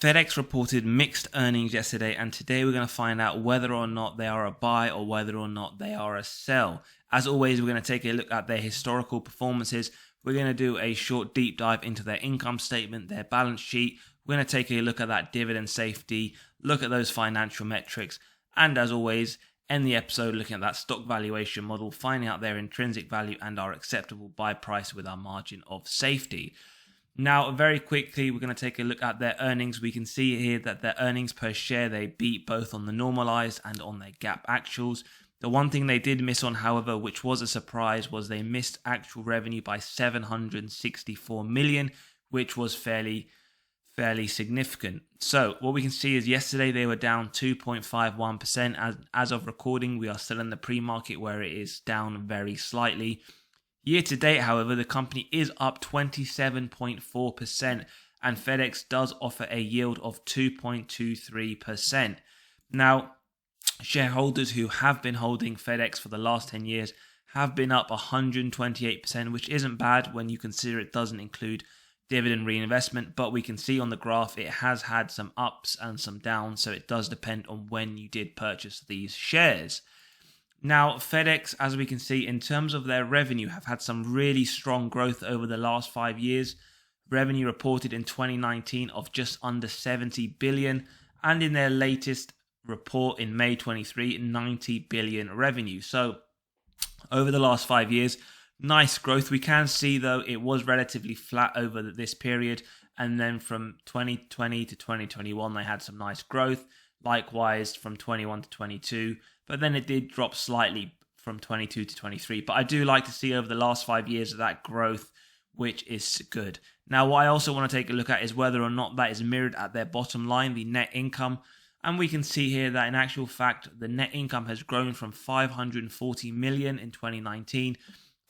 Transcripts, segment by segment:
FedEx reported mixed earnings yesterday, and today we're going to find out whether or not they are a buy or whether or not they are a sell. As always, we're going to take a look at their historical performances. We're going to do a short deep dive into their income statement, their balance sheet. We're going to take a look at that dividend safety, look at those financial metrics, and as always, end the episode looking at that stock valuation model, finding out their intrinsic value and our acceptable buy price with our margin of safety. Now, very quickly, we're going to take a look at their earnings. We can see here that their earnings per share, they beat both on the normalized and on their GAAP actuals. The one thing they did miss on, however, which was a surprise, was they missed actual revenue by 764 million, which was fairly significant. So what we can see is yesterday they were down 2.51%. As of recording, we are still in the pre-market where it is down very slightly. Year to date, however, the company is up 27.4%, and FedEx does offer a yield of 2.23%. Now, shareholders who have been holding FedEx for the last 10 years have been up 128%, which isn't bad when you consider it doesn't include dividend reinvestment, but we can see on the graph it has had some ups and some downs, so it does depend on when you did purchase these shares. Now, FedEx, as we can see, in terms of their revenue, have had some really strong growth over the last 5 years. Revenue reported in 2019 of just under 70 billion, and in their latest report in May 23, 90 billion revenue. So, over the last 5 years, nice growth. We can see, though, it was relatively flat over this period, and then from 2020 to 2021, they had some nice growth. Likewise, from 21 to 22, but then it did drop slightly from 22 to 23. But I do like to see over the last 5 years of that growth, which is good. Now, what I also want to take a look at is whether or not that is mirrored at their bottom line, the net income. And we can see here that in actual fact, the net income has grown from 540 million in 2019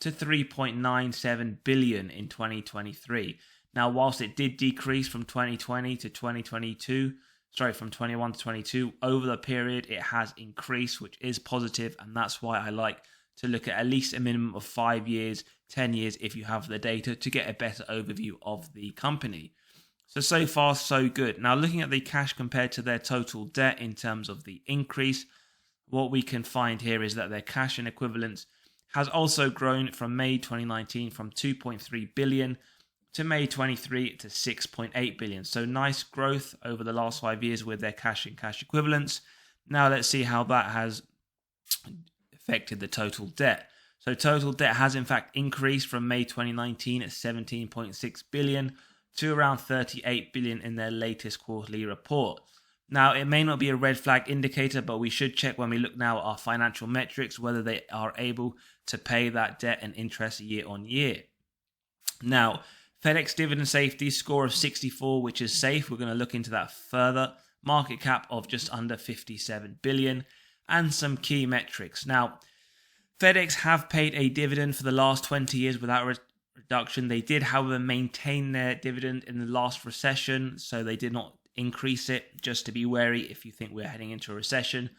to 3.97 billion in 2023. Now, whilst it did decrease from 2020 to 2022, from 21 to 22, over the period it has increased, which is positive, and that's why I like to look at least a minimum of 5 years, 10 years if you have the data to get a better overview of the company. So far, so good. Now, looking at the cash compared to their total debt in terms of the increase, what we can find here is that their cash and equivalents has also grown from May 2019 from 2.3 billion to May 23 to 6.8 billion. So nice growth over the last 5 years with their cash and cash equivalents. Now let's see how that has affected the total debt. So total debt has in fact increased from May 2019 at 17.6 billion to around 38 billion in their latest quarterly report. Now, it may not be a red flag indicator, but we should check when we look now at our financial metrics whether they are able to pay that debt and interest year on year. Now, FedEx dividend safety score of 64, which is safe. We're going to look into that further. Market cap of just under 57 billion and some key metrics. Now, FedEx have paid a dividend for the last 20 years without reduction. They did, however, maintain their dividend in the last recession, so they did not increase it, just to be wary if you think we're heading into a recession.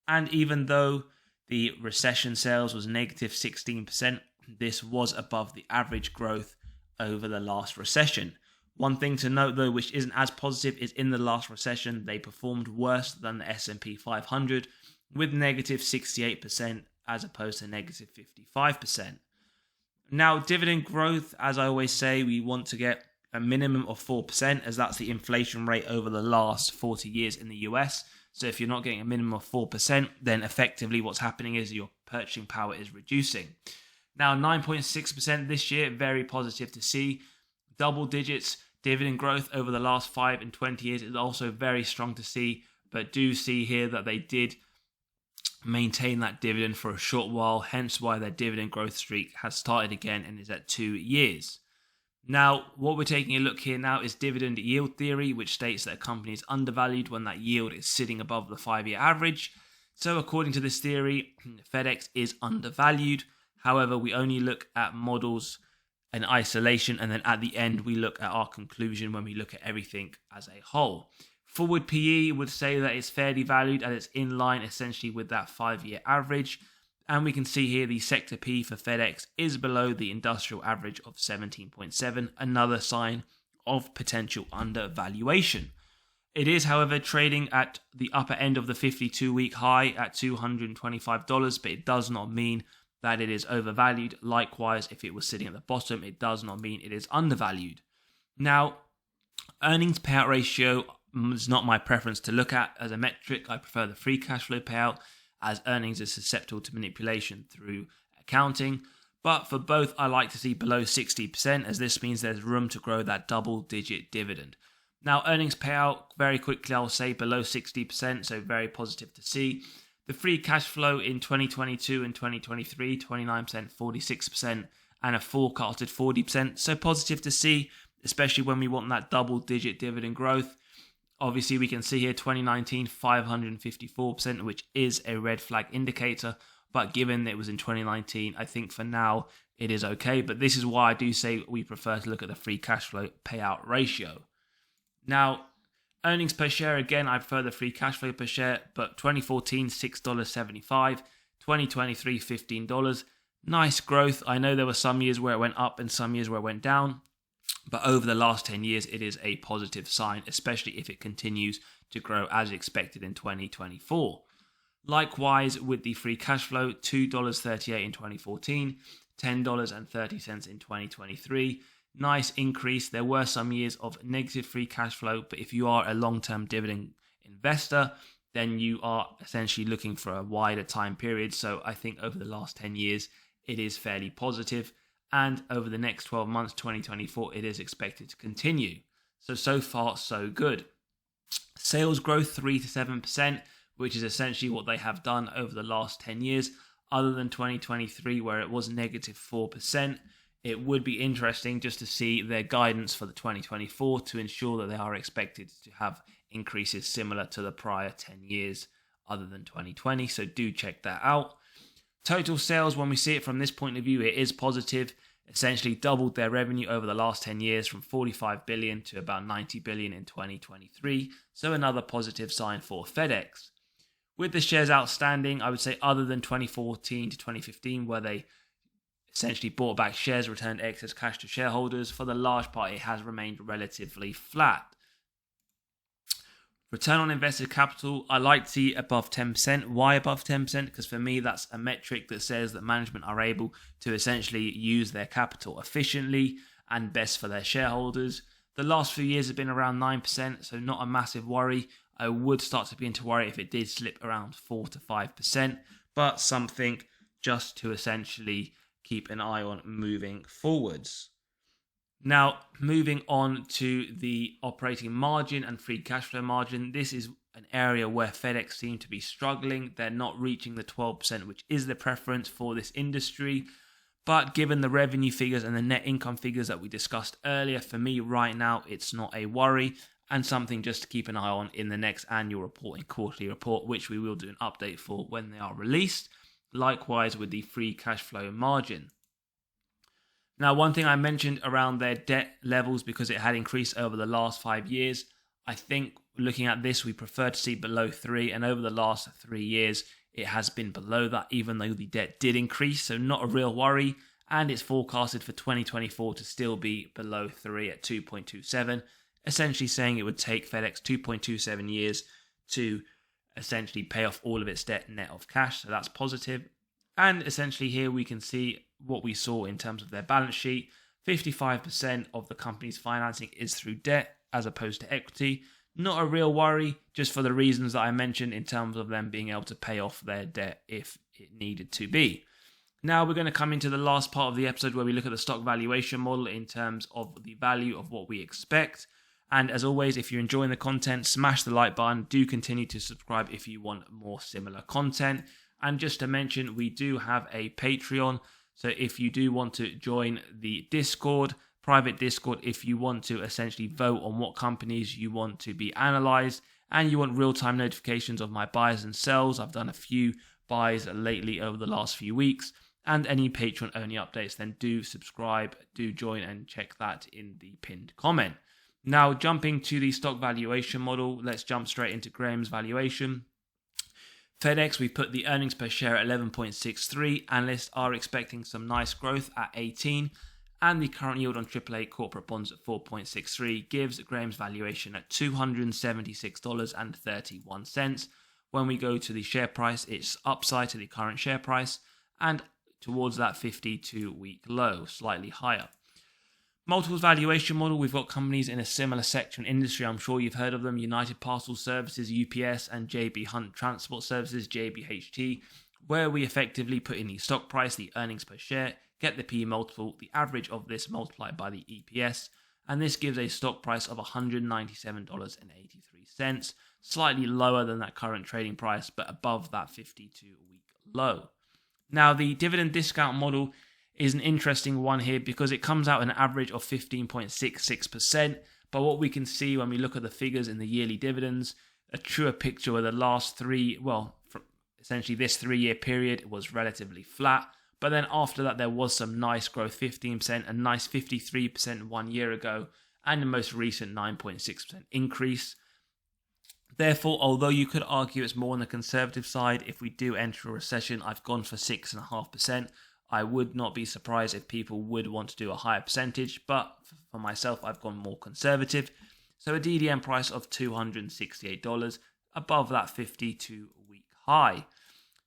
And even though the recession sales was negative 16%, this was above the average growth over the last recession. One thing to note, though, which isn't as positive, is in the last recession, they performed worse than the S&P 500 with negative 68% as opposed to negative 55%. Now, dividend growth, as I always say, we want to get a minimum of 4%, as that's the inflation rate over the last 40 years in the US. So if you're not getting a minimum of 4%, then effectively what's happening is your purchasing power is reducing. Now, 9.6% this year, very positive to see. Double digits dividend growth over the last 5 and 20 years is also very strong to see, but do see here that they did maintain that dividend for a short while, hence why their dividend growth streak has started again and is at 2 years. Now, what we're taking a look here now is dividend yield theory, which states that a company is undervalued when that yield is sitting above the 5-year average. So according to this theory, FedEx is undervalued. However, we only look at models in isolation, and then at the end, we look at our conclusion when we look at everything as a whole. Forward PE would say that it's fairly valued and it's in line essentially with that 5-year average. And we can see here the sector P for FedEx is below the industrial average of 17.7, another sign of potential undervaluation. It is, however, trading at the upper end of the 52-week high at $225, but it does not mean that it is overvalued. Likewise, if it was sitting at the bottom, it does not mean it is undervalued. Now, earnings payout ratio is not my preference to look at as a metric. I prefer the free cash flow payout, as earnings is susceptible to manipulation through accounting. But for both, I like to see below 60%, as this means there's room to grow that double-digit dividend. Now, earnings payout, very quickly, I'll say below 60%, so very positive to see. The free cash flow in 2022 and 2023, 29%, 46%, and a forecasted 40%, so positive to see, especially when we want that double-digit dividend growth. Obviously, we can see here 2019, 554%, which is a red flag indicator, but given that it was in 2019, I think for now it is okay. But this is why I do say we prefer to look at the free cash flow payout ratio. Now, earnings per share, again, I prefer the free cash flow per share, but 2014, $6.75, 2023, $15. Nice growth. I know there were some years where it went up and some years where it went down, but over the last 10 years, it is a positive sign, especially if it continues to grow as expected in 2024. Likewise, with the free cash flow, $2.38 in 2014, $10.30 in 2023. Nice increase. There were some years of negative free cash flow, but if you are a long-term dividend investor, then you are essentially looking for a wider time period. So I think over the last 10 years, it is fairly positive. And over the next 12 months, 2024, it is expected to continue. So far, so good. Sales growth 3 to 7%, which is essentially what they have done over the last 10 years, other than 2023, where it was negative 4%. It would be interesting just to see their guidance for the 2024 to ensure that they are expected to have increases similar to the prior 10 years other than 2020. So do check that out. Total sales, when we see it from this point of view, it is positive. Essentially doubled their revenue over the last 10 years from 45 billion to about 90 billion in 2023. So another positive sign for FedEx. With the shares outstanding, I would say other than 2014 to 2015, where they essentially bought back shares, returned excess cash to shareholders, for the large part, it has remained relatively flat. Return on invested capital, I like to see above 10%. Why above 10%? Because for me, that's a metric that says that management are able to essentially use their capital efficiently and best for their shareholders. The last few years have been around 9%, so not a massive worry. I would start to begin to worry if it did slip around 4 to 5%, but something just to essentially keep an eye on moving forwards. Now, moving on to the operating margin and free cash flow margin. This is an area where FedEx seem to be struggling. They're not reaching the 12%, which is the preference for this industry. But given the revenue figures and the net income figures that we discussed earlier, for me right now, it's not a worry and something just to keep an eye on in the next annual report and quarterly report, which we will do an update for when they are released. Likewise with the free cash flow margin. Now, one thing I mentioned around their debt levels, because it had increased over the last 5 years, I think looking at this, we prefer to see below 3, and over the last 3 years, it has been below that, even though the debt did increase, so not a real worry, and it's forecasted for 2024 to still be below 3 at 2.27, essentially saying it would take FedEx 2.27 years to essentially pay off all of its debt net of cash, so that's positive. And essentially here we can see what we saw in terms of their balance sheet. 55% of the company's financing is through debt as opposed to equity. Not a real worry, just for the reasons that I mentioned in terms of them being able to pay off their debt if it needed to be. Now we're going to come into the last part of the episode where we look at the stock valuation model in terms of the value of what we expect. And as always, if you're enjoying the content, smash the like button. Do continue to subscribe if you want more similar content. And just to mention, we do have a Patreon. So if you do want to join the Discord, private Discord, if you want to essentially vote on what companies you want to be analysed and you want real-time notifications of my buys and sells, I've done a few buys lately over the last few weeks, and any Patreon-only updates, then do subscribe, do join and check that in the pinned comment. Now, jumping to the stock valuation model, let's jump straight into Graham's valuation. FedEx, we put the earnings per share at 11.63. Analysts are expecting some nice growth at 18. and the current yield on AAA corporate bonds at 4.63 gives Graham's valuation at $276.31. When we go to the share price, it's upside to the current share price and towards that 52-week low, slightly higher. Multiples valuation model, we've got companies in a similar sector and industry. I'm sure you've heard of them: United Parcel Services, UPS, and JB Hunt Transport Services, JBHT, where we effectively put in the stock price, the earnings per share, get the PE multiple, the average of this multiplied by the EPS, and this gives a stock price of $197.83, slightly lower than that current trading price, but above that 52-week low. Now, the dividend discount model is an interesting one here because it comes out an average of 15.66%, but what we can see when we look at the figures in the yearly dividends, a truer picture where the last essentially this 3-year period was relatively flat, but then after that there was some nice growth, 15%, a nice 53% 1 year ago, and the most recent 9.6% increase. Therefore, although you could argue it's more on the conservative side, if we do enter a recession, I've gone for 6.5%. I would not be surprised if people would want to do a higher percentage, but for myself, I've gone more conservative. So a DDM price of $268, above that 52-week high.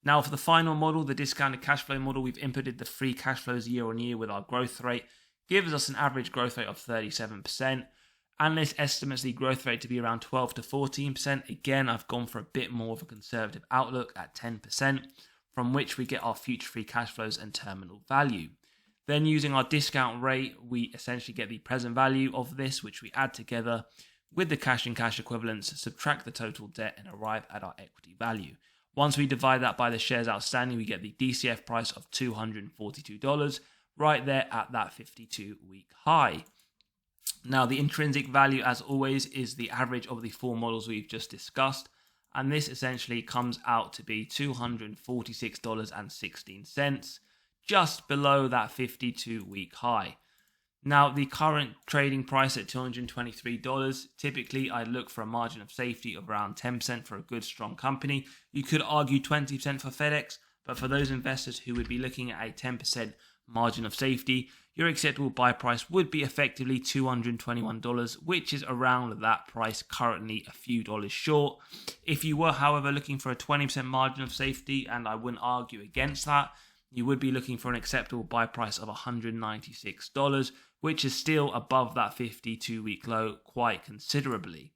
Now for the final model, the discounted cash flow model, we've inputted the free cash flows year on year with our growth rate. Gives us an average growth rate of 37%. Analyst estimates the growth rate to be around 12 to 14%. Again, I've gone for a bit more of a conservative outlook at 10%, from which we get our future free cash flows and terminal value. Then using our discount rate, we essentially get the present value of this, which we add together with the cash and cash equivalents, subtract the total debt, and arrive at our equity value. Once we divide that by the shares outstanding, we get the DCF price of $242, right there at that 52-week high. Now, the intrinsic value, as always, is the average of the 4 models we've just discussed, and this essentially comes out to be $246.16, just below that 52-week high. Now, the current trading price at $223, typically I look for a margin of safety of around 10% for a good, strong company. You could argue 20% for FedEx, but for those investors who would be looking at a 10% margin of safety, your acceptable buy price would be effectively $221, which is around that price, currently a few dollars short. If you were, however, looking for a 20% margin of safety, and I wouldn't argue against that, you would be looking for an acceptable buy price of $196, which is still above that 52-week low quite considerably.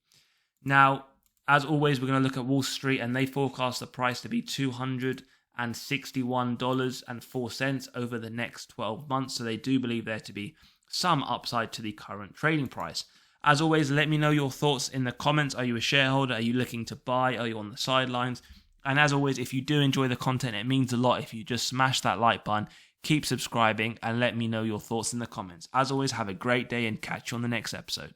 Now, as always, we're going to look at Wall Street, and they forecast the price to be $261.04 over the next 12 months. So they do believe there to be some upside to the current trading price. As always, let me know your thoughts in the comments. Are you a shareholder? Are you looking to buy? Are you on the sidelines? And as always, if you do enjoy the content, it means a lot if you just smash that like button, keep subscribing, and let me know your thoughts in the comments. As always, have a great day and catch you on the next episode.